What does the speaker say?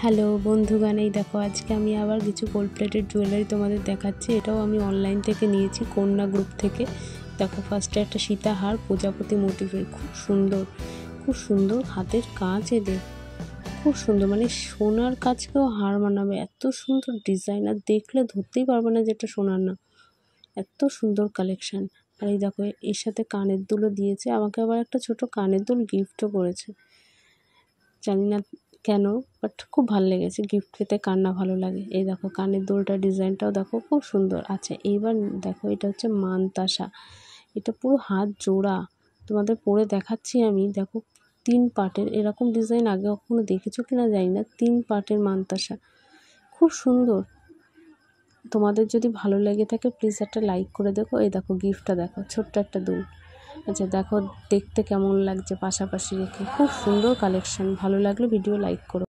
Hello বন্ধুগণ, এই দেখো আজকে আমি আবার কিছু গোল্ড প্লেটেড জুয়েলারি তোমাদের দেখাচ্ছি। এটাও আমি অনলাইন থেকে নিয়েছি, কন্যা গ্রুপ থেকে। দেখো ফার্স্টে একটা সীতাহার প্রজাপতি মোটিভের, খুব সুন্দর হাতের কাজ। এদের খুব সুন্দর, মানে সোনার কাজকেও হার মানাবে, এত সুন্দর ডিজাইন। আর দেখলে ধরতেই পারবে না যেটা সোনার না, এত সুন্দর কালেকশান। আর এই দেখো এর সাথে কানের দুলও দিয়েছে, আমাকে আবার একটা ছোট কানের দুল গিফটও করেছে। জানি না কেন, বাট খুব ভালো লেগেছে। গিফট পেতে কার না ভালো লাগে। এই দেখো কানের দুলটার ডিজাইনটাও দেখো খুব সুন্দর। আচ্ছা এইবার দেখো, এটা হচ্ছে মানতাসা। এটা পুরো হাত জোড়া, তোমাদের পরে দেখাচ্ছি আমি। দেখো 3 পার্টের, এরকম ডিজাইন আগে কখনো দেখেছো কিনা জানি না। 3 পার্টের মানতাসা, খুব সুন্দর। তোমাদের যদি ভালো লেগে থাকে প্লিজ একটা লাইক করে দেখো। এই দেখো গিফটটা দেখো, ছোট্ট একটা দুল। আচ্ছা দেখো দেখতে কেমন লাগছে পাশাপাশি রেখে, খুব সুন্দর কালেকশন। ভালো লাগলে ভিডিও লাইক করো।